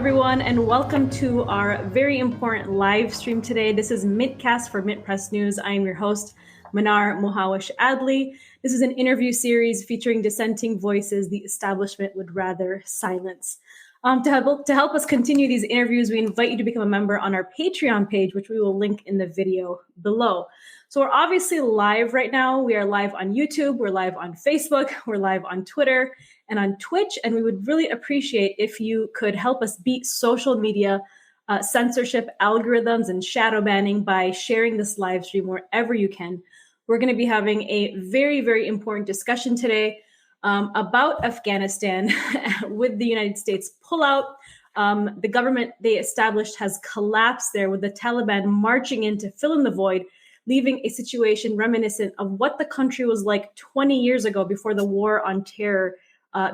everyone, and welcome to our very important live stream today. This is Mintcast for Mint Press News. I am your host, Mnar Adley. This is an interview series featuring dissenting voices the establishment would rather silence. To help us continue these interviews, we invite you to become a member on our Patreon page, which we will link in the video below. So we're obviously live right now. We are live on YouTube, we're live on Facebook, we're live on Twitter and on Twitch. And we would really appreciate if you could help us beat social media censorship algorithms and shadow banning by sharing this live stream wherever you can. We're going to be having a very, very important discussion today about Afghanistan with the United States pullout. The government they established has collapsed there, with the Taliban marching in to fill in the void, leaving a situation reminiscent of what the country was like 20 years ago before the war on terror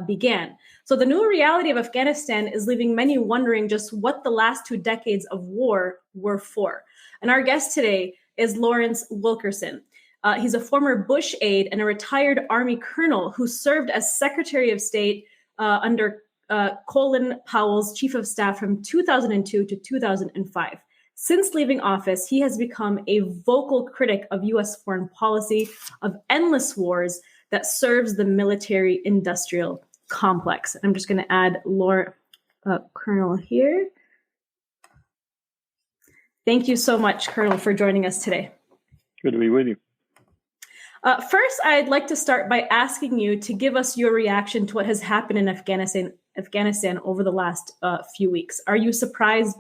began. So the new reality of Afghanistan is leaving many wondering just what the last 2 decades of war were for. And our guest today is Lawrence Wilkerson. He's a former Bush aide and a retired Army colonel who served as Secretary of State under Colin Powell's Chief of Staff from 2002 to 2005. Since leaving office, he has become a vocal critic of U.S. foreign policy, of endless wars that serves the military-industrial complex. I'm just going to add Colonel here. Thank you so much, Colonel, for joining us today. Good to be with you. First, I'd like to start by asking you to give us your reaction to what has happened in Afghanistan over the last few weeks. Are you surprised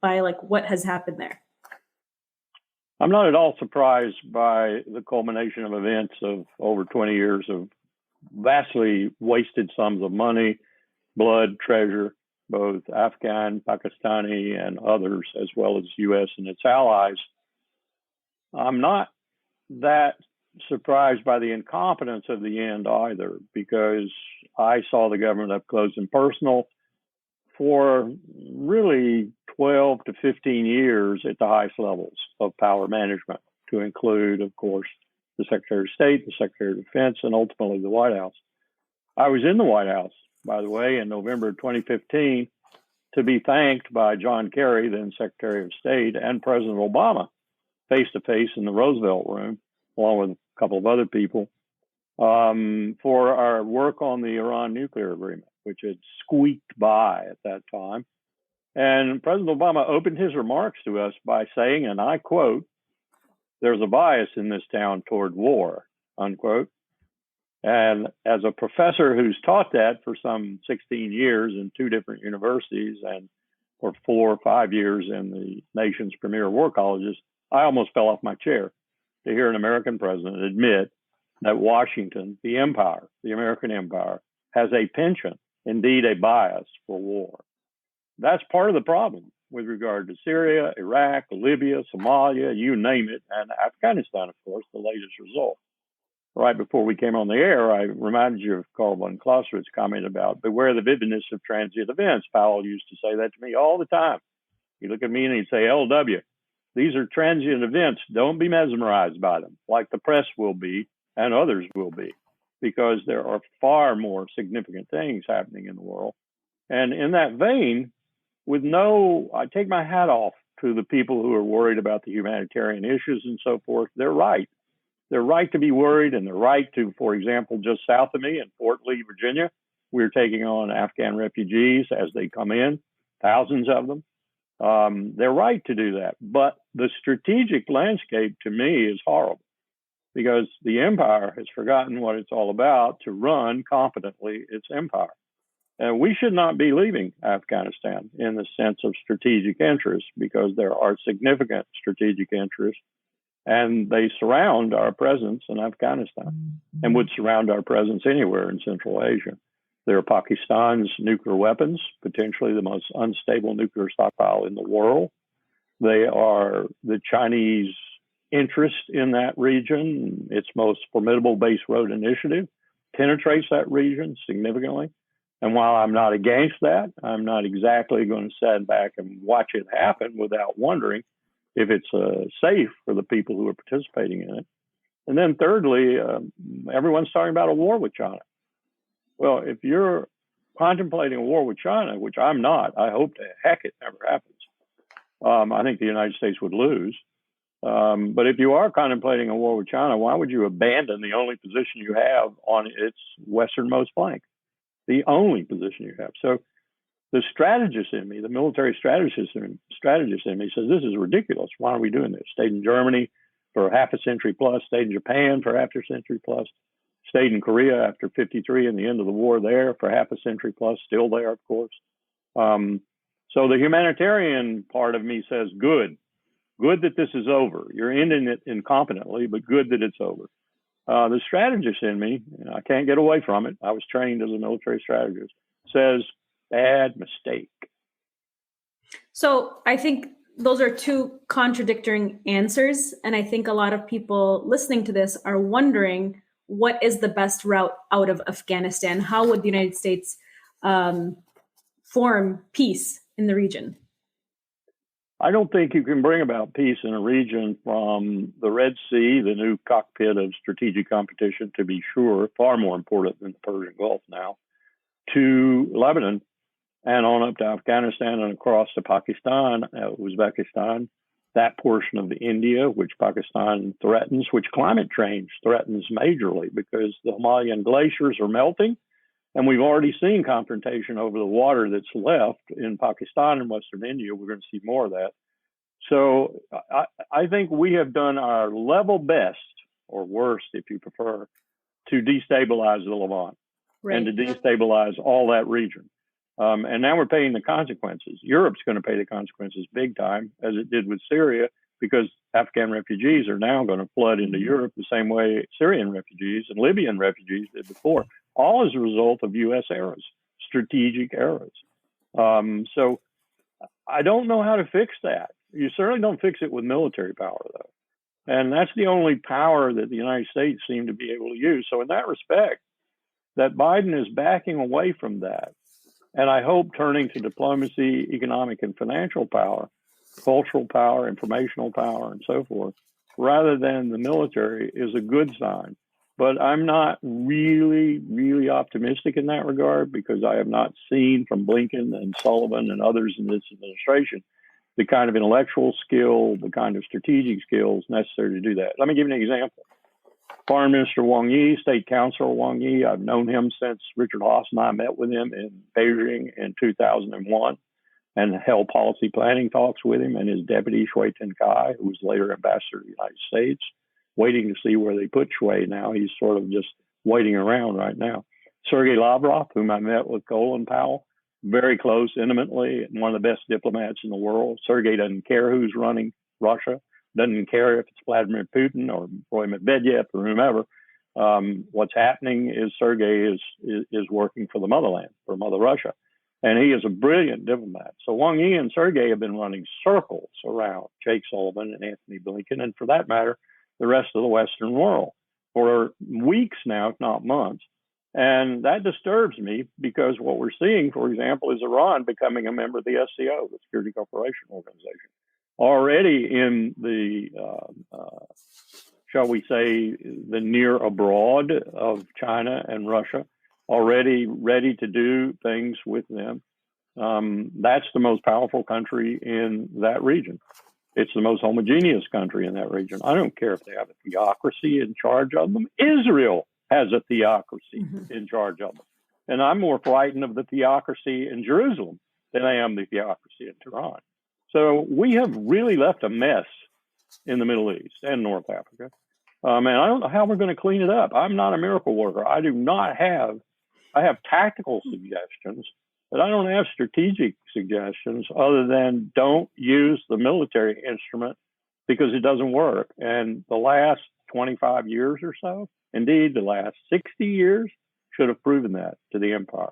by what has happened there? I'm not at all surprised by the culmination of events of over 20 years of vastly wasted sums of money, blood, treasure, both Afghan, Pakistani, and others, as well as U.S. and its allies. I'm not that surprised by the incompetence of the end either, because I saw the government up close and personal for really 12 to 15 years at the highest levels of power management, to include, of course, the Secretary of State, the Secretary of Defense, and ultimately the White House. I was in the White House, by the way, in November 2015 to be thanked by John Kerry, then Secretary of State, and President Obama face-to-face in the Roosevelt Room, along with a couple of other people, for our work on the Iran nuclear agreement, which had squeaked by at that time. And President Obama opened his remarks to us by saying, and I quote, "There's a bias in this town toward war," unquote. And as a professor who's taught that for some 16 years in 2 different universities and for 4 or 5 years in the nation's premier war colleges, I almost fell off my chair to hear an American president admit that Washington, the empire, the American empire, has a penchant, indeed a bias, for war. That's part of the problem with regard to Syria, Iraq, Libya, Somalia, you name it, and Afghanistan, of course, the latest result. Right before we came on the air, I reminded you of Carl von Clausewitz's comment about beware the vividness of transient events. Powell used to say that to me all the time. He'd look at me and he'd say, "LW, these are transient events. Don't be mesmerized by them, like the press will be and others will be, because there are far more significant things happening in the world." And in that vein, I take my hat off to the people who are worried about the humanitarian issues and so forth. They're right. They're right to be worried, and they're right to, for example, just south of me in Fort Lee, Virginia, we're taking on Afghan refugees as they come in, thousands of them. They're right to do that. But the strategic landscape to me is horrible, because the empire has forgotten what it's all about to run competently its empire. And we should not be leaving Afghanistan in the sense of strategic interest, because there are significant strategic interests, and they surround our presence in Afghanistan and would surround our presence anywhere in Central Asia. There are Pakistan's nuclear weapons, potentially the most unstable nuclear stockpile in the world. They are the Chinese interest in that region. Its most formidable base road initiative penetrates that region significantly. And while I'm not against that, I'm not exactly going to stand back and watch it happen without wondering if it's safe for the people who are participating in it. And then thirdly, everyone's talking about a war with China. Well, if you're contemplating a war with China, which I'm not, I hope to heck it never happens. I think the United States would lose. But if you are contemplating a war with China, why would you abandon the only position you have on its westernmost flank? The only position you have. So the strategist in me, the military strategist in me says, this is ridiculous. Why are we doing this? Stayed in Germany for half a century plus, stayed in Japan for half a century plus, stayed in Korea after 53 and the end of the war there for half a century plus, still there, of course. So the humanitarian part of me says, good that this is over. You're ending it incompetently, but good that it's over. The strategist in me, I can't get away from it. I was trained as a military strategist, says, bad mistake. So I think those are two contradicting answers. And I think a lot of people listening to this are wondering, what is the best route out of Afghanistan? How would the United States form peace in the region? I don't think you can bring about peace in a region from the Red Sea, the new cockpit of strategic competition, to be sure, far more important than the Persian Gulf now, to Lebanon and on up to Afghanistan and across to Pakistan, Uzbekistan, that portion of India, which Pakistan threatens, which climate change threatens majorly because the Himalayan glaciers are melting. And we've already seen confrontation over the water that's left in Pakistan and Western India. We're going to see more of that. So I think we have done our level best, or worst, if you prefer, to destabilize the Levant and to destabilize all that region. And now we're paying the consequences. Europe's going to pay the consequences big time, as it did with Syria, because Afghan refugees are now going to flood into Europe the same way Syrian refugees and Libyan refugees did before, all as a result of U.S. errors, strategic errors. So I don't know how to fix that. You certainly don't fix it with military power, though. And that's the only power that the United States seem to be able to use. So in that respect, that Biden is backing away from that. And I hope turning to diplomacy, economic and financial power, cultural power, informational power, and so forth, rather than the military, is a good sign. But I'm not really optimistic in that regard, because I have not seen from Blinken and Sullivan and others in this administration the kind of intellectual skill, the kind of strategic skills necessary to do that. Let me give you an example. Foreign Minister Wang Yi, State Counsel Wang Yi, I've known him since Richard Haas and I met with him in Beijing in 2001 and held policy planning talks with him, and his deputy, Shui Tenkai, who was later ambassador to the United States, waiting to see where they put Shui now. He's sort of just waiting around right now. Sergei Lavrov, whom I met with Colin Powell, very close, intimately, and one of the best diplomats in the world. Sergei doesn't care who's running Russia, doesn't care if it's Vladimir Putin or Roy Medvedev or whomever. What's happening is Sergei is working for the motherland, for Mother Russia. And he is a brilliant diplomat. So Wang Yi and Sergei have been running circles around Jake Sullivan and Anthony Blinken, and for that matter, the rest of the Western world for weeks now, if not months. And that disturbs me, because what we're seeing, for example, is Iran becoming a member of the SCO, the Security Cooperation Organization, already in the, shall we say, the near abroad of China and Russia, already ready to do things with them. That's the most powerful country in that region. It's the most homogeneous country in that region. I don't care if they have a theocracy in charge of them. Israel has a theocracy in charge of them. And I'm more frightened of the theocracy in Jerusalem than I am the theocracy in Tehran. So we have really left a mess in the Middle East and North Africa. And I don't know how we're going to clean it up. I'm not a miracle worker. I have tactical suggestions, but I don't have strategic suggestions other than don't use the military instrument because it doesn't work. And the last 25 years or so, indeed the last 60 years, should have proven that to the empire.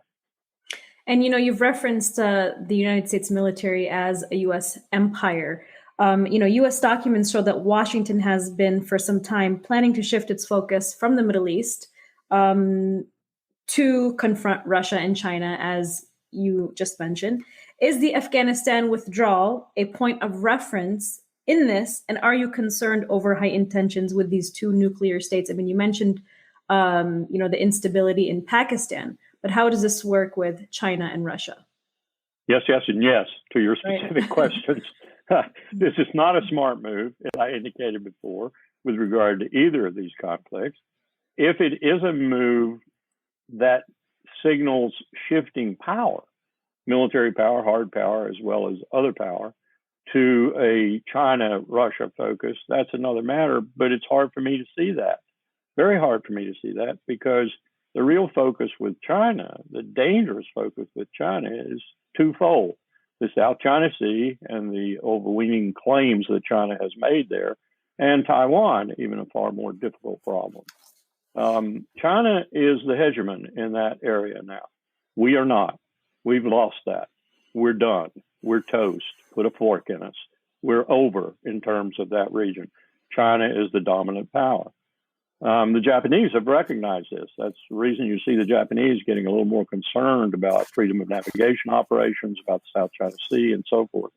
And, you've referenced the United States military as a U.S. empire. U.S. documents show that Washington has been for some time planning to shift its focus from the Middle East to confront Russia and China, as you just mentioned. Is the Afghanistan withdrawal a point of reference in this? And are you concerned over high intentions with these two nuclear states? I mean, you mentioned, the instability in Pakistan, but how does this work with China and Russia? Yes, yes, and yes to your specific Right. questions. This is not a smart move, as I indicated before, with regard to either of these conflicts. If it is a move that signals shifting power, military power, hard power, as well as other power, to a China-Russia focus, that's another matter, but it's hard for me to see that. Very hard for me to see that, because the real focus with China, the dangerous focus with China, is twofold: the South China Sea and the overweening claims that China has made there, and Taiwan, even a far more difficult problem. China is the hegemon in that area now. We are not. We've lost that. We're done. We're toast. Put a fork in us. We're over in terms of that region. China is the dominant power. The Japanese have recognized this. That's the reason you see the Japanese getting a little more concerned about freedom of navigation operations, about the South China Sea, and so forth.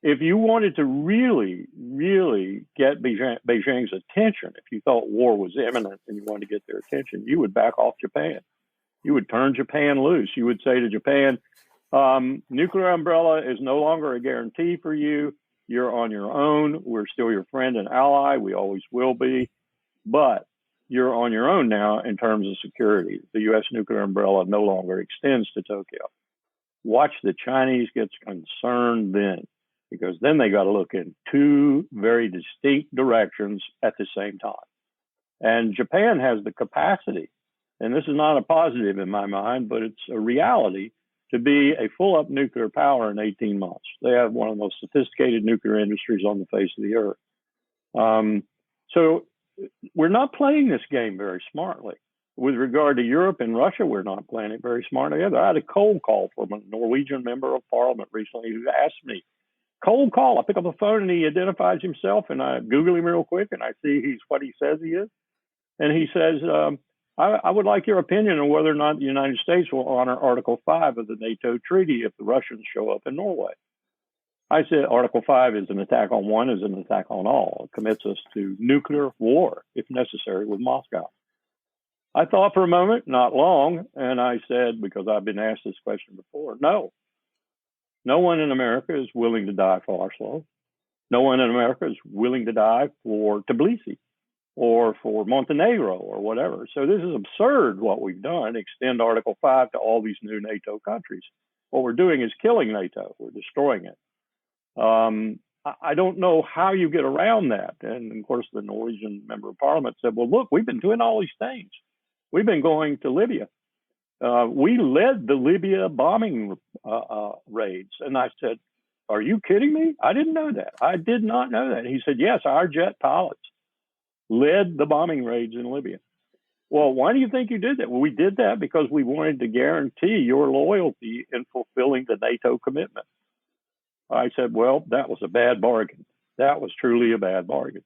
If you wanted to really, really get Beijing's attention, if you thought war was imminent and you wanted to get their attention, you would back off Japan. You would turn Japan loose. You would say to Japan, nuclear umbrella is no longer a guarantee for you. You're on your own. We're still your friend and ally. We always will be. But you're on your own now in terms of security. The U.S. nuclear umbrella no longer extends to Tokyo. Watch the Chinese get concerned then, because then they got to look in two very distinct directions at the same time. And Japan has the capacity, and this is not a positive in my mind, but it's a reality, to be a full-up nuclear power in 18 months. They have one of the most sophisticated nuclear industries on the face of the earth. So we're not playing this game very smartly. With regard to Europe and Russia, we're not playing it very smartly either. I had a cold call from a Norwegian member of parliament recently who asked me, cold call. I pick up the phone and he identifies himself, and I Google him real quick and I see he's what he says he is. And he says, I would like your opinion on whether or not the United States will honor Article 5 of the NATO treaty if the Russians show up in Norway. I said Article 5 is an attack on one, is an attack on all. It commits us to nuclear war, if necessary, with Moscow. I thought for a moment, not long, and I said, because I've been asked this question before, no. No one in America is willing to die for Oslo. No one in America is willing to die for Tbilisi or for Montenegro or whatever. So this is absurd what we've done, extend Article 5 to all these new NATO countries. What we're doing is killing NATO. We're destroying it. I don't know how you get around that. And of course, the Norwegian member of parliament said, well, look, we've been doing all these things. We've been going to Libya. We led the Libya bombing raids. And I said, are you kidding me? I didn't know that. I did not know that. And he said, yes, our jet pilots led the bombing raids in Libya. Well, why do you think you did that? Well, we did that because we wanted to guarantee your loyalty in fulfilling the NATO commitment. I said, well, that was a bad bargain. That was truly a bad bargain.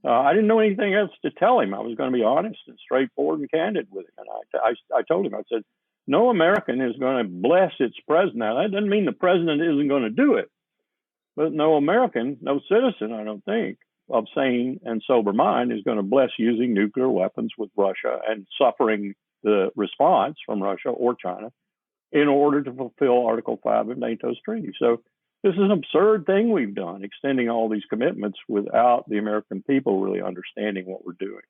I didn't know anything else to tell him. I was going to be honest and straightforward and candid with him. And I told him, I said, no American is going to bless its president. Now, that doesn't mean the president isn't going to do it. But no American, no citizen, I don't think, of sane and sober mind is going to bless using nuclear weapons with Russia and suffering the response from Russia or China in order to fulfill Article 5 of NATO's treaty. So this is an absurd thing we've done, extending all these commitments without the American people really understanding what we're doing.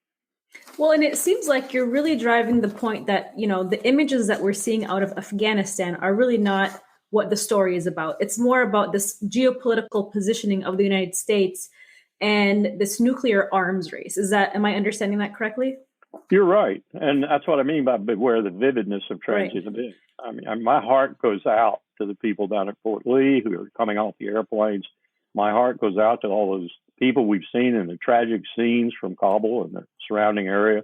Well, and it seems like you're really driving the point that, the images that we're seeing out of Afghanistan are really not what the story is about. It's more about this geopolitical positioning of the United States and this nuclear arms race. Am I understanding that correctly? You're right. And that's what I mean by beware the vividness of transient events. I mean, my heart goes out to the people down at Fort Lee who are coming off the airplanes. My heart goes out to all those people we've seen in the tragic scenes from Kabul and the surrounding area.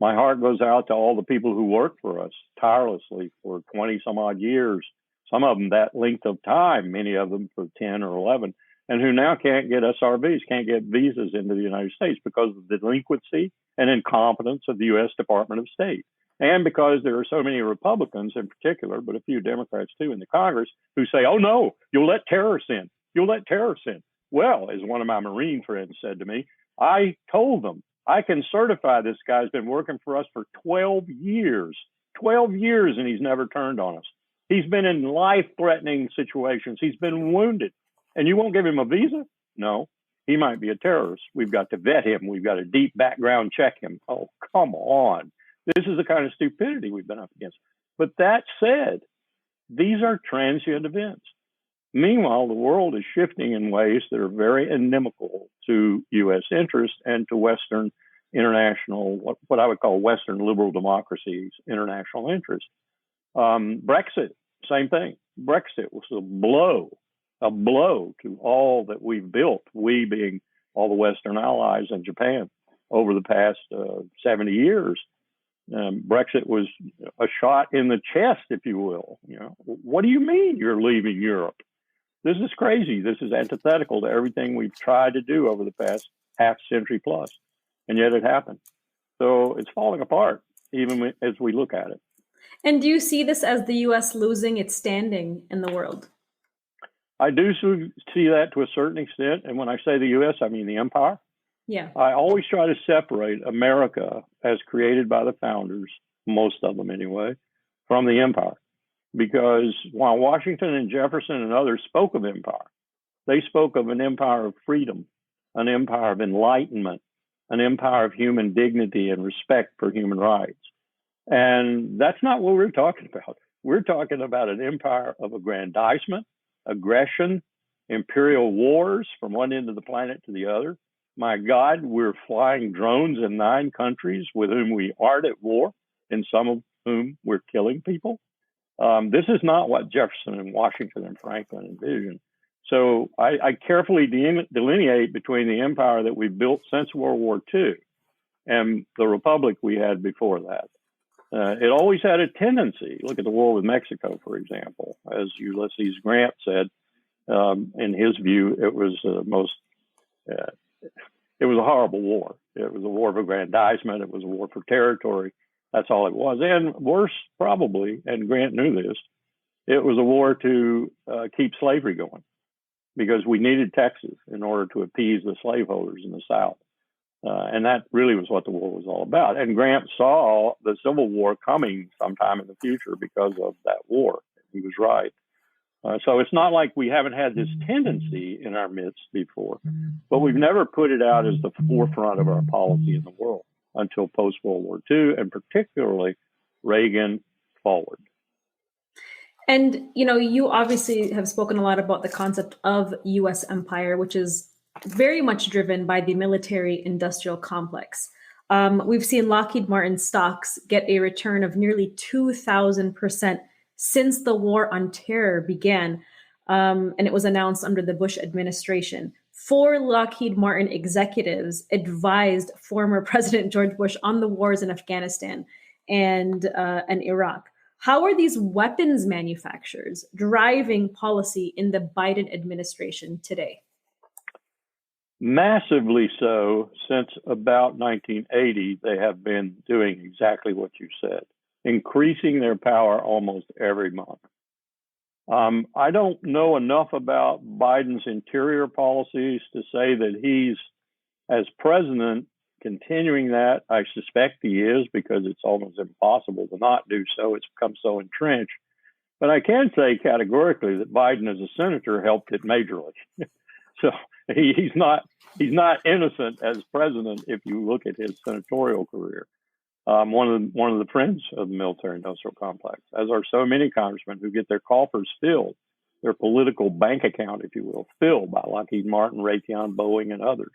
My heart goes out to all the people who work for us tirelessly for 20 some odd years, some of them that length of time, many of them for 10 or 11, and who now can't get SRVs, can't get visas into the United States because of the delinquency and incompetence of the U.S. Department of State. And because there are so many Republicans in particular, but a few Democrats too in the Congress, who say, oh, no, you'll let terrorists in. You'll let terrorists in. Well, as one of my Marine friends said to me, I told them, I can certify this guy's been working for us for 12 years. 12 years and he's never turned on us. He's been in life-threatening situations. He's been wounded. And you won't give him a visa? No. He might be a terrorist. We've got to vet him. We've got to deep background check him. Oh, come on. This is the kind of stupidity we've been up against. But that said, these are transient events. Meanwhile, the world is shifting in ways that are very inimical to U.S. interests and to Western international, what I would call Western liberal democracies' international interests. Brexit, same thing. Brexit was a blow to all that we've built, we being all the Western allies and Japan over the past 70 years. Brexit was a shot in the chest, if you will. You know, what do you mean you're leaving Europe? This is crazy. This is antithetical to everything we've tried to do over the past half century plus, and yet it happened. So it's falling apart, even as we look at it. And do you see this as the U.S. losing its standing in the world? I do see that to a certain extent. And when I say the U.S., I mean the empire. Yeah. I always try to separate America as created by the founders, most of them anyway, from the empire. Because while Washington and Jefferson and others spoke of empire, they spoke of an empire of freedom, an empire of enlightenment, an empire of human dignity and respect for human rights. And that's not what we're talking about. We're talking about an empire of aggrandizement, aggression, imperial wars from one end of the planet to the other. My God, we're flying drones in 9 countries with whom we aren't at war, and some of whom we're killing people. This is not what Jefferson and Washington and Franklin envisioned. So I carefully delineate between the empire that we built since World War II and the republic we had before that. It always had a tendency. Look at the war with Mexico, for example. As Ulysses Grant said, in his view, it was it was a horrible war. It was a war of aggrandizement. It was a war for territory. That's all it was. And worse, probably, and Grant knew this, it was a war to keep slavery going because we needed Texas in order to appease the slaveholders in the South. And that really was what the war was all about. And Grant saw the Civil War coming sometime in the future because of that war. He was right. So it's not like we haven't had this tendency in our midst before, but we've never put it out as the forefront of our policy in the world until post-World War II, and particularly Reagan forward. And, you know, you obviously have spoken a lot about the concept of U.S. empire, which is very much driven by the military-industrial complex. We've seen Lockheed Martin stocks get a return of nearly 2,000% since the war on terror began, and it was announced under the Bush administration. 4 Lockheed Martin executives advised former President George Bush on the wars in Afghanistan and Iraq. How are these weapons manufacturers driving policy in the Biden administration today? Massively so. Since about 1980, they have been doing exactly what you said, increasing their power almost every month. I don't know enough about Biden's interior policies to say that he's, as president, continuing that. I suspect he is, because it's almost impossible to not do so. It's become so entrenched. But I can say categorically that Biden, as a senator, helped it majorly. So he's not innocent as president if you look at his senatorial career. One of the friends of the military-industrial complex, as are so many congressmen who get their coffers filled, their political bank account, if you will, filled by Lockheed Martin, Raytheon, Boeing, and others.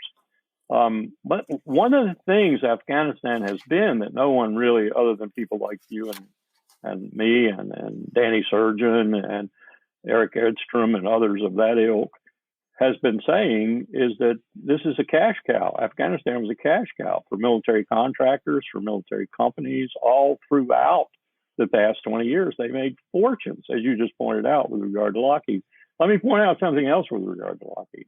But one of the things Afghanistan has been that no one really, other than people like you and me and Danny Surgeon and Eric Edstrom and others of that ilk, has been saying is that this is a cash cow. Afghanistan was a cash cow for military contractors, for military companies, all throughout the past 20 years. They made fortunes, as you just pointed out, with regard to Lockheed. Let me point out something else with regard to Lockheed.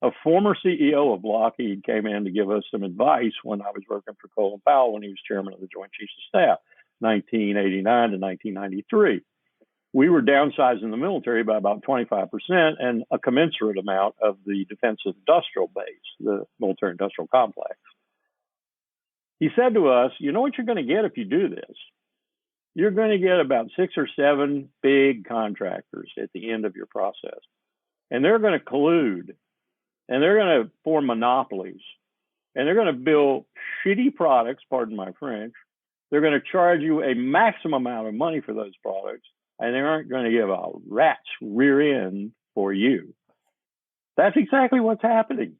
A former CEO of Lockheed came in to give us some advice when I was working for Colin Powell when he was chairman of the Joint Chiefs of Staff, 1989 to 1993. We were downsizing the military by about 25% and a commensurate amount of the defense industrial base, the military industrial complex. He said to us, you know what you're going to get if you do this? you're going to get about 6 or 7 big contractors at the end of your process. And they're going to collude, and they're going to form monopolies, and they're going to build shitty products, pardon my French. They're going to charge you a maximum amount of money for those products, and they aren't going to give a rat's rear end for you. That's exactly what's happening.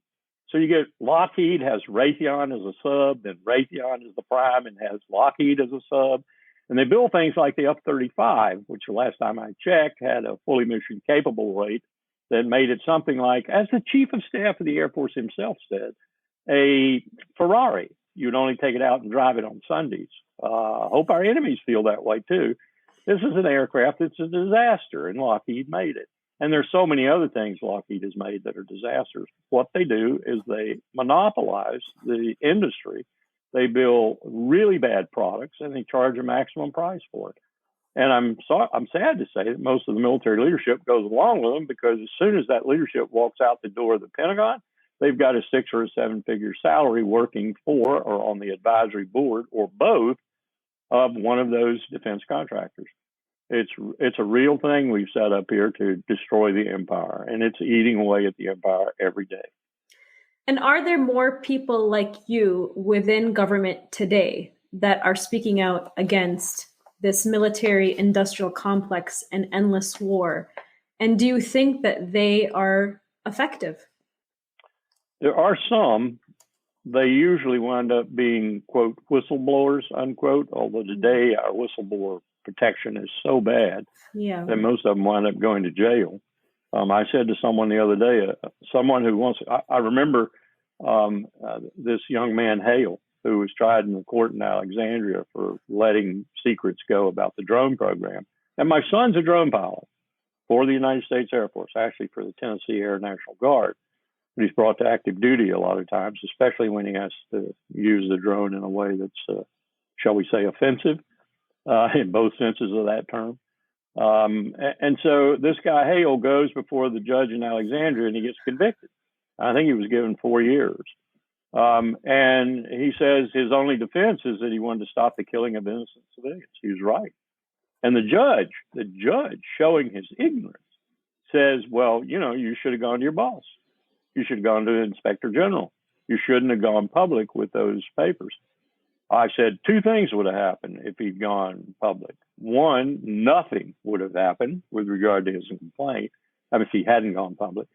So you get Lockheed has Raytheon as a sub, then Raytheon is the prime and has Lockheed as a sub. And they build things like the F-35, which the last time I checked had a fully mission capable rate that made it something like, as the chief of staff of the Air Force himself said, a Ferrari. You'd only take it out and drive it on Sundays. Hope our enemies feel that way too. This is an aircraft that's a disaster, and Lockheed made it. And there's so many other things Lockheed has made that are disasters. What they do is they monopolize the industry. They build really bad products, and they charge a maximum price for it. And I'm sad to say that most of the military leadership goes along with them, because as soon as that leadership walks out the door of the Pentagon, they've got a 6 or 7 figure salary working for or on the advisory board or both of one of those defense contractors. It's a real thing we've set up here to destroy the empire, and it's eating away at the empire every day. And are there more people like you within government today that are speaking out against this military industrial complex and endless war? And do you think that they are effective? There are some. They usually wind up being, quote, whistleblowers, unquote, although today our whistleblower protection is so bad that most of them wind up going to jail. I said to someone the other day, someone who wants, I remember this young man, Hale, who was tried in the court in Alexandria for letting secrets go about the drone program. And my son's a drone pilot for the United States Air Force, actually for the Tennessee Air National Guard. But he's brought to active duty a lot of times, especially when he has to use the drone in a way that's, shall we say, offensive in both senses of that term. And so this guy Hale goes before the judge in Alexandria, and he gets convicted. I think he was given 4 years. And he says his only defense is that he wanted to stop the killing of innocent civilians. He was right. And the judge, showing his ignorance, says, well, you should have gone to your boss. You should have gone to the inspector general. You shouldn't have gone public with those papers. I said 2 things would have happened if he'd gone public. One, nothing would have happened with regard to his complaint. I mean, if he hadn't gone public,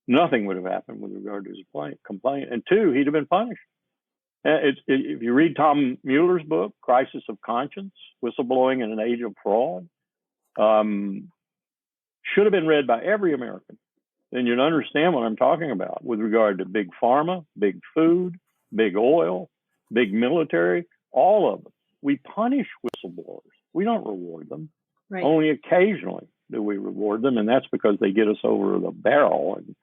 nothing would have happened with regard to his complaint. And 2, he'd have been punished. If you read Tom Mueller's book, Crisis of Conscience, Whistleblowing in an Age of Fraud, should have been read by every American. Then you'd understand what I'm talking about with regard to big pharma, big food, big oil, big military, all of them. We punish whistleblowers. We don't reward them. Right. Only occasionally do we reward them, and that's because they get us over the barrel, and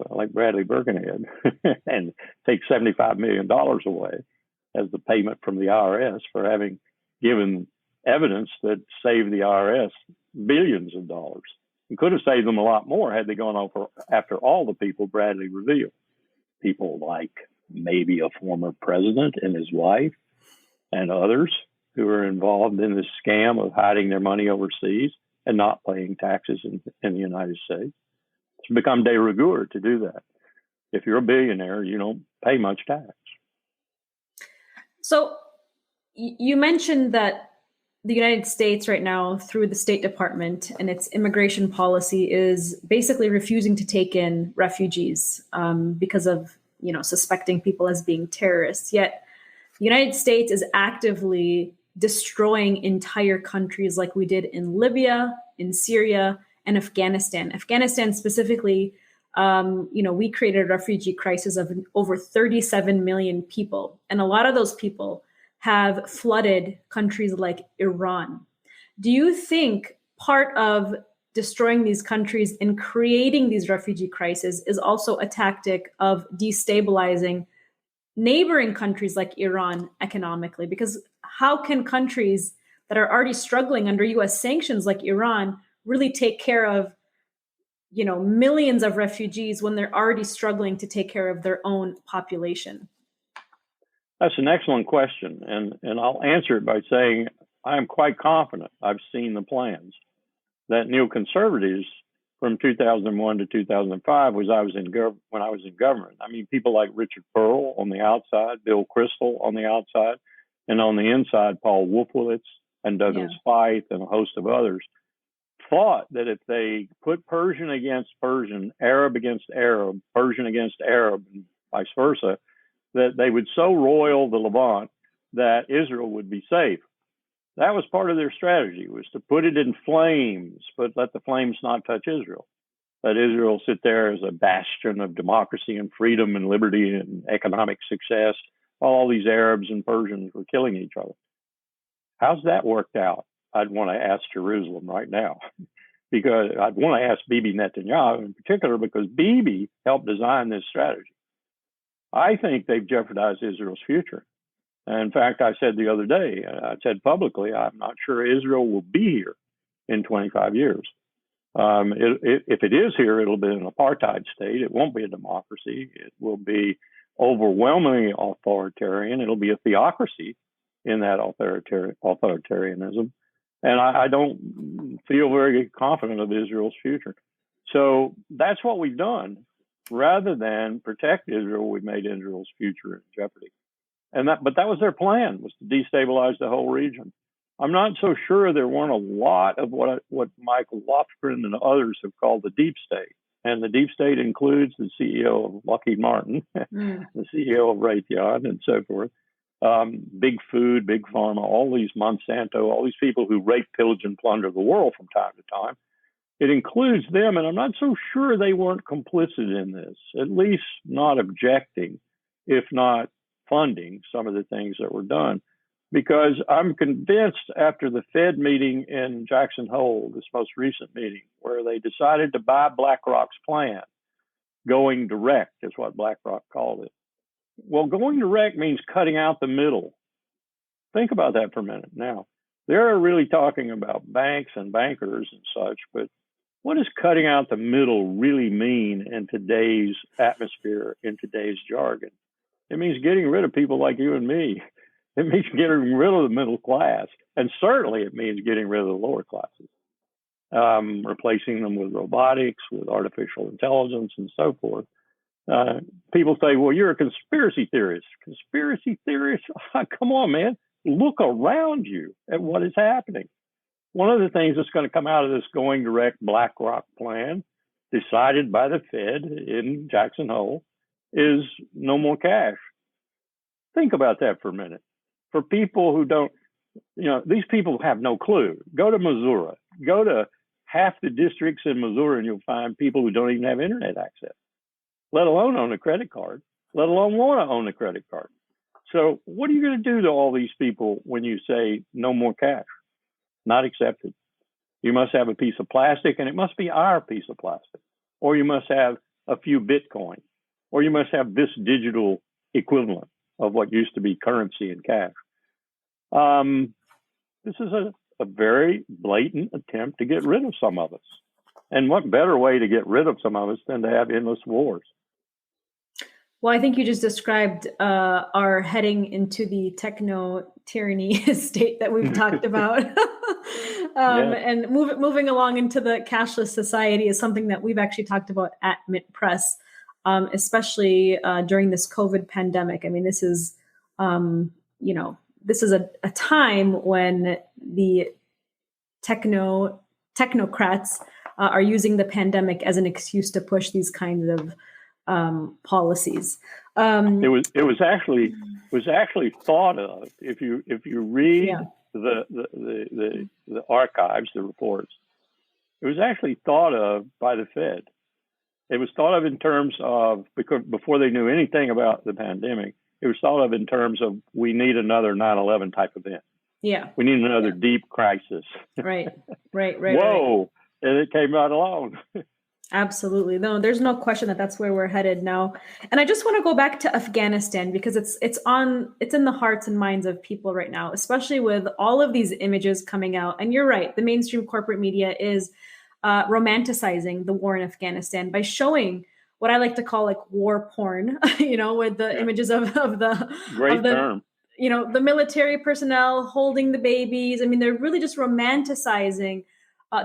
like Bradley Birkenhead, and take $75 million away as the payment from the IRS for having given evidence that saved the IRS billions of dollars. And could have saved them a lot more had they gone after all the people Bradley revealed. People like maybe a former president and his wife and others who are involved in this scam of hiding their money overseas and not paying taxes in the United States. It's become de rigueur to do that. If you're a billionaire, you don't pay much tax. So you mentioned that the United States right now, through the State Department and its immigration policy, is basically refusing to take in refugees because of, suspecting people as being terrorists. Yet the United States is actively destroying entire countries like we did in Libya, in Syria, and Afghanistan. Afghanistan specifically, we created a refugee crisis of over 37 million people. And a lot of those people have flooded countries like Iran. Do you think part of destroying these countries and creating these refugee crises is also a tactic of destabilizing neighboring countries like Iran economically? Because how can countries that are already struggling under US sanctions like Iran really take care of, millions of refugees when they're already struggling to take care of their own population? That's an excellent question. And I'll answer it by saying I am quite confident, I've seen the plans, that neoconservatives from 2001 to 2005 when I was in government. I mean, people like Richard Pearl on the outside, Bill Kristol on the outside, and on the inside, Paul Wolfowitz and Douglas Feith and a host of others, thought that if they put Persian against Persian, Arab against Arab, Persian against Arab, and vice versa, that they would so roil the Levant that Israel would be safe. That was part of their strategy, was to put it in flames, but let the flames not touch Israel. Let Israel sit there as a bastion of democracy and freedom and liberty and economic success, while all these Arabs and Persians were killing each other. How's that worked out? I'd want to ask Jerusalem right now, because I'd want to ask Bibi Netanyahu in particular, because Bibi helped design this strategy. I think they've jeopardized Israel's future. In fact, I said the other day, I said publicly, I'm not sure Israel will be here in 25 years. If it is here, it'll be an apartheid state. It won't be a democracy. It will be overwhelmingly authoritarian. It'll be a theocracy in that authoritarianism. And I don't feel very confident of Israel's future. So that's what we've done. Rather than protect Israel, we made Israel's future in jeopardy. But that was their plan, was to destabilize the whole region. I'm not so sure there weren't a lot of what Michael Lofgren and others have called the deep state. And the deep state includes the CEO of Lockheed Martin, the CEO of Raytheon, and so forth. Big food, big pharma, all these Monsanto, all these people who rape, pillage, and plunder the world from time to time. It includes them, and I'm not so sure they weren't complicit in this, at least not objecting, if not funding some of the things that were done. Because I'm convinced after the Fed meeting in Jackson Hole, this most recent meeting, where they decided to buy BlackRock's plan, going direct is what BlackRock called it. Well, going direct means cutting out the middle. Think about that for a minute. Now, they're really talking about banks and bankers and such, but what does cutting out the middle really mean in today's atmosphere, in today's jargon? It means getting rid of people like you and me. It means getting rid of the middle class. And certainly it means getting rid of the lower classes, replacing them with robotics, with artificial intelligence, and so forth. People say, well, you're a conspiracy theorist. Conspiracy theorist? Come on, man. Look around you at what is happening. One of the things that's going to come out of this going direct BlackRock plan, decided by the Fed in Jackson Hole, is no more cash. Think about that for a minute. For people who don't, these people have no clue. Go to Missouri. Go to half the districts in Missouri and you'll find people who don't even have internet access, let alone own a credit card, let alone want to own a credit card. So what are you going to do to all these people when you say no more cash? Not accepted. You must have a piece of plastic, and it must be our piece of plastic. Or you must have a few Bitcoin. Or you must have this digital equivalent of what used to be currency and cash. This is a very blatant attempt to get rid of some of us. And what better way to get rid of some of us than to have endless wars? Well, I think you just described our heading into the techno-tyranny state that we've talked about. And moving along into the cashless society is something that we've actually talked about at Mint Press, especially during this COVID pandemic. I mean, this is, this is a time when the technocrats are using the pandemic as an excuse to push these kinds of policies. It was actually thought of. If you read the archives, the reports, it was actually thought of by the Fed. It was thought of in terms of, because before they knew anything about the pandemic, it was thought of in terms of, we need another 9/11 type event. Yeah, we need another deep crisis. Right. Whoa, and it came right along. Absolutely. No, there's no question that that's where we're headed now. And I just want to go back to Afghanistan, because it's in the hearts and minds of people right now, especially with all of these images coming out. And you're right, the mainstream corporate media is romanticizing the war in Afghanistan by showing what I like to call like war porn, with the images of the great term. the military personnel holding the babies. I mean, they're really just romanticizing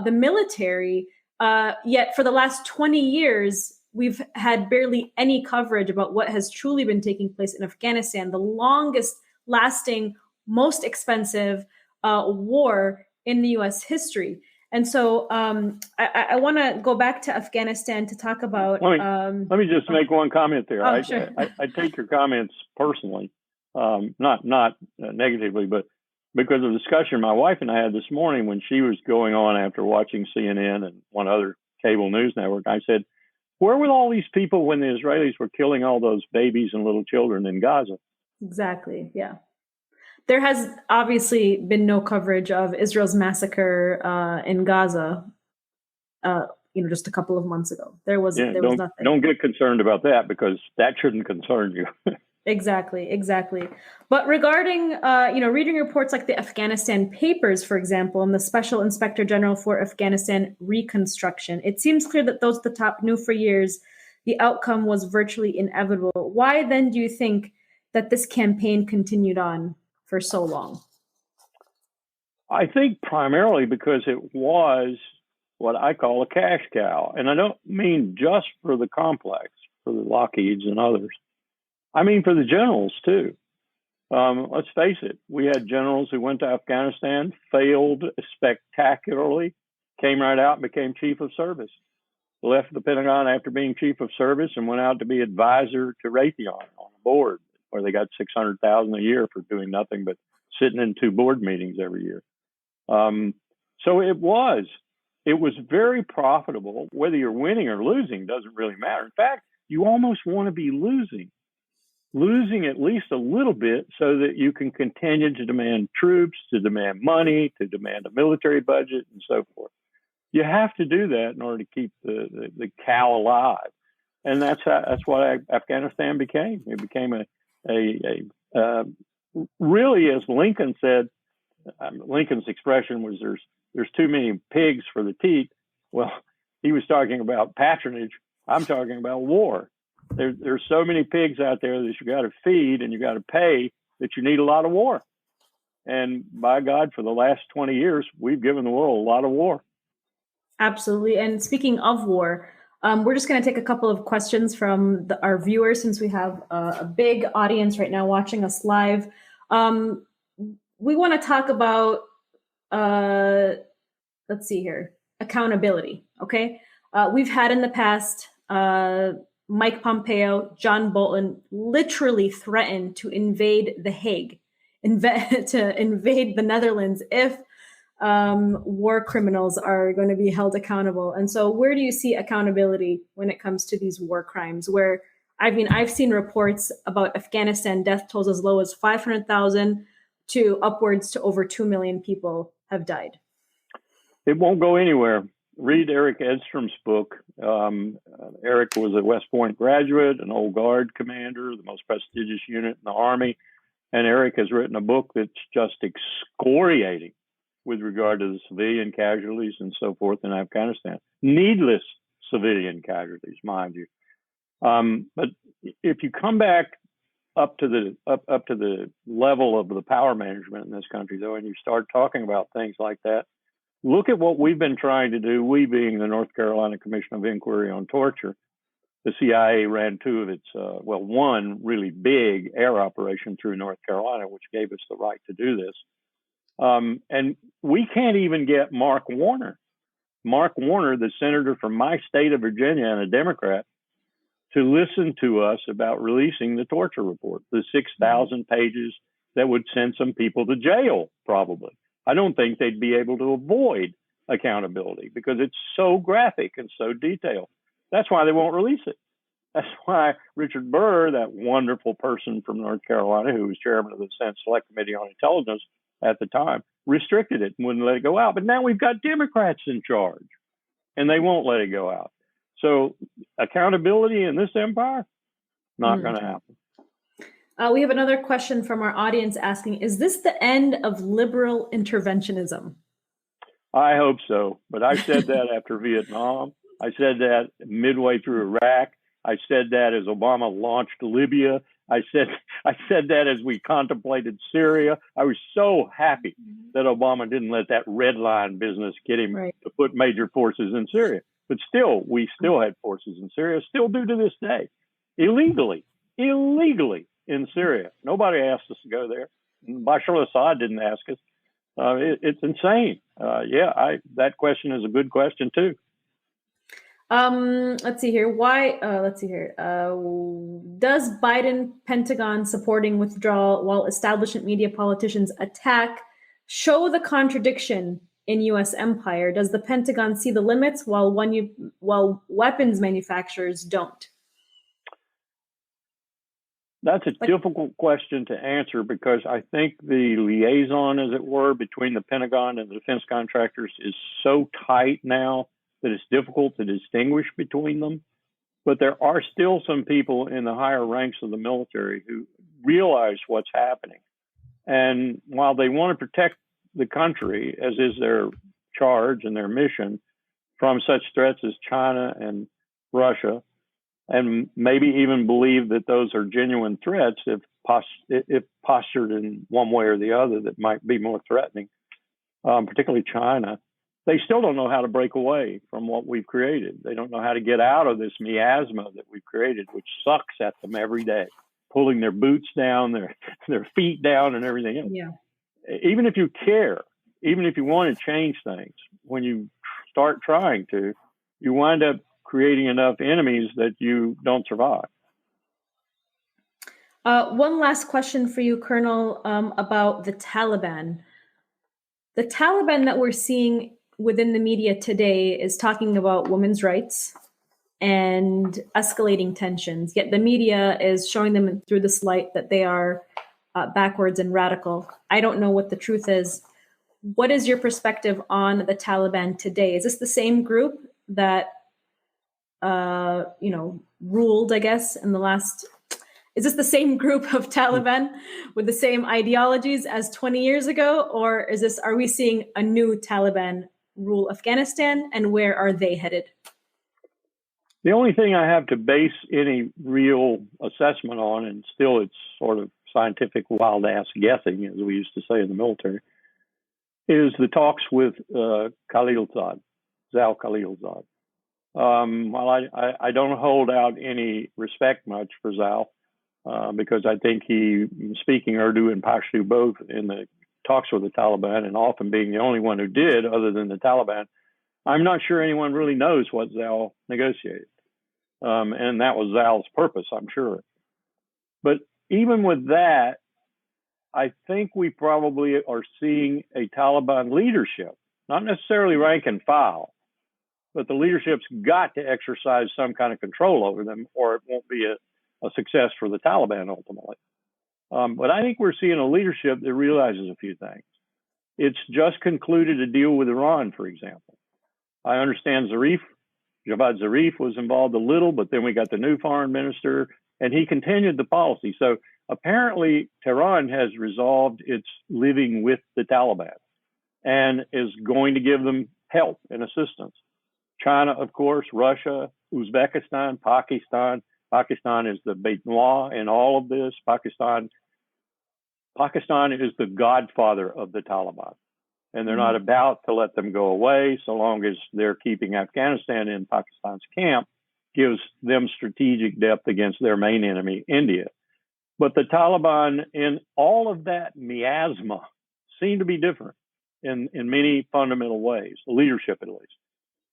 the military. Yet for the last 20 years, we've had barely any coverage about what has truly been taking place in Afghanistan, the longest lasting, most expensive war in the U.S. history. And so I want to go back to Afghanistan to talk about. Let me just make one comment there. Sure. I take your comments personally, not negatively, but because of the discussion my wife and I had this morning when she was going on after watching CNN and one other cable news network. I said, where were all these people when the Israelis were killing all those babies and little children in Gaza? Exactly. Yeah. There has obviously been no coverage of Israel's massacre in Gaza, just a couple of months ago. There was nothing. Don't get concerned about that because that shouldn't concern you. Exactly. But regarding, reading reports like the Afghanistan Papers, for example, and the Special Inspector General for Afghanistan Reconstruction, it seems clear that those at the top knew for years the outcome was virtually inevitable. Why then do you think that this campaign continued on for so long? I think primarily because it was what I call a cash cow. And I don't mean just for the complex, for the Lockheeds and others. I mean for the generals, too. Let's face it. We had generals who went to Afghanistan, failed spectacularly, came right out and became chief of service. Left the Pentagon after being chief of service and went out to be advisor to Raytheon on a board where they got $600,000 a year for doing nothing but sitting in 2 board meetings every year. So it was very profitable. Whether you're winning or losing doesn't really matter. In fact, you almost want to be losing at least a little bit so that you can continue to demand troops, to demand money, to demand a military budget, and so forth. You have to do that in order to keep the cow alive, and that's what Afghanistan became. It became a really, as Lincoln said. Lincoln's expression was there's too many pigs for the teat. Well, he was talking about patronage. I'm talking about war. There's so many pigs out there that you got to feed and you got to pay that you need a lot of war. And by God, for the last 20 years, we've given the world a lot of war. Absolutely. And speaking of war, we're just going to take a couple of questions from our viewers since we have a big audience right now watching us live. We want to talk about, let's see here, accountability. Okay. We've had in the past, Mike Pompeo, John Bolton literally threatened to invade The Hague, to invade the Netherlands if war criminals are going to be held accountable. And so where do you see accountability when it comes to these war crimes? Where, I've seen reports about Afghanistan death tolls as low as 500,000 to upwards to over 2 million people have died. It won't go anywhere. Read Eric Edstrom's book. Eric was a West Point graduate, an old Guard commander, the most prestigious unit in the Army. And Eric has written a book that's just excoriating with regard to the civilian casualties and so forth in Afghanistan. Needless civilian casualties, mind you. But if you come back up to the level of the power management in this country, though, and you start talking about things like that, look at what we've been trying to do, we being the North Carolina Commission of Inquiry on Torture. The CIA ran 2 of its, one really big air operation through North Carolina, which gave us the right to do this. And we can't even get Mark Warner, the senator from my state of Virginia and a Democrat, to listen to us about releasing the torture report, the 6,000 pages that would send some people to jail, probably. I don't think they'd be able to avoid accountability because it's so graphic and so detailed. That's why they won't release it. That's why Richard Burr, that wonderful person from North Carolina who was chairman of the Senate Select Committee on Intelligence at the time, restricted it and wouldn't let it go out. But now we've got Democrats in charge and they won't let it go out. So accountability in this empire, not going to happen. We have another question from our audience asking, is this the end of liberal interventionism? I hope so. But I said that after Vietnam. I said that midway through Iraq. I said that as Obama launched Libya. I said that as we contemplated Syria. I was so happy that Obama didn't let that red line business get him to put major forces in Syria. But still, we still had forces in Syria, still do to this day, illegally in Syria. Nobody asked us to go there. Bashar al-Assad didn't ask us. It's insane. That question is a good question too. Let's see here. Does Biden Pentagon supporting withdrawal while establishment media politicians attack show the contradiction in U.S. empire? Does the Pentagon see the limits while weapons manufacturers don't? That's a difficult question to answer because I think the liaison, as it were, between the Pentagon and the defense contractors is so tight now that it's difficult to distinguish between them. But there are still some people in the higher ranks of the military who realize what's happening. And while they want to protect the country, as is their charge and their mission, from such threats as China and Russia, and maybe even believe that those are genuine threats if postured in one way or the other that might be more threatening, particularly China, they still don't know how to break away from what we've created. They don't know how to get out of this miasma that we've created, which sucks at them every day, pulling their boots down, their feet down, and everything else. Yeah. Even if you care, even if you want to change things, when you start trying to, you wind up creating enough enemies that you don't survive. One last question for you, Colonel, about the Taliban. The Taliban that we're seeing within the media today is talking about women's rights and escalating tensions, yet the media is showing them through this light that they are backwards and radical. I don't know what the truth is. What is your perspective on the Taliban today? Is this the same group that ruled, I guess, in the last? Is this the same group of Taliban with the same ideologies as 20 years ago, or are we seeing a new Taliban rule Afghanistan, and where are they headed? The only thing I have to base any real assessment on, and still it's sort of scientific wild ass guessing, as we used to say in the military, is the talks with Zal Khalilzad. While I don't hold out any respect much for Zal, because I think he, speaking Urdu and Pashto both in the talks with the Taliban, and often being the only one who did other than the Taliban, I'm not sure anyone really knows what Zal negotiated. And that was Zal's purpose, I'm sure. But even with that, I think we probably are seeing a Taliban leadership, not necessarily rank and file, but the leadership's got to exercise some kind of control over them, or it won't be a success for the Taliban ultimately. But I think we're seeing a leadership that realizes a few things. It's just concluded a deal with Iran, for example. I understand Javad Zarif was involved a little, but then we got the new foreign minister, and he continued the policy. So apparently Tehran has resolved its living with the Taliban and is going to give them help and assistance. China, of course, Russia, Uzbekistan, Pakistan. Pakistan is the beit noir in all of this. Pakistan is the godfather of the Taliban, and they're not about to let them go away so long as they're keeping Afghanistan in Pakistan's camp, gives them strategic depth against their main enemy, India. But the Taliban, in all of that miasma, seem to be different in many fundamental ways, the leadership at least,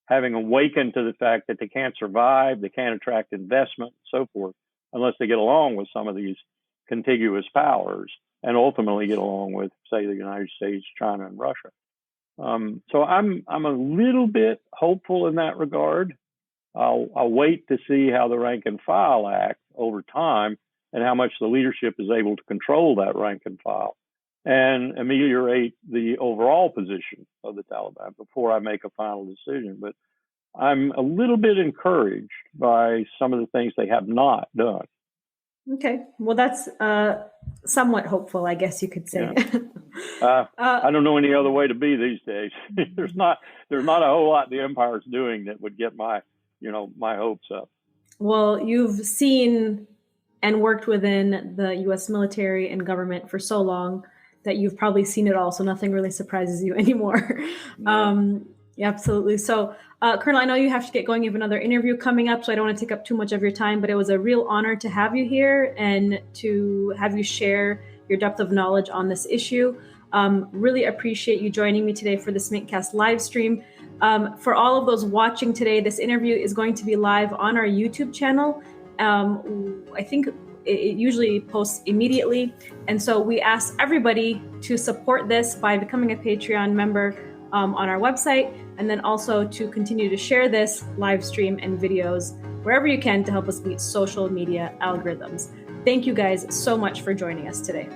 having awakened to the fact that they can't survive, they can't attract investment, and so forth, unless they get along with some of these contiguous powers and ultimately get along with, say, the United States, China, and Russia. So I'm a little bit hopeful in that regard. I'll wait to see how the rank and file act over time and how much the leadership is able to control that rank and file and ameliorate the overall position of the Taliban before I make a final decision. But I'm a little bit encouraged by some of the things they have not done. Okay. Well, that's somewhat hopeful, I guess you could say. Yeah. I don't know any other way to be these days. There's not a whole lot the empire's doing that would get my hopes up. Well, you've seen and worked within the U.S. military and government for so long that you've probably seen it all, so nothing really surprises you anymore. Yeah, absolutely. So, Colonel, I know you have to get going. You have another interview coming up, so I don't want to take up too much of your time, but it was a real honor to have you here and to have you share your depth of knowledge on this issue. Really appreciate you joining me today for this Mintcast live stream. For all of those watching today, this interview is going to be live on our YouTube channel. I think it usually posts immediately. And so we ask everybody to support this by becoming a Patreon member on our website, and then also to continue to share this live stream and videos wherever you can to help us beat social media algorithms. Thank you guys so much for joining us today.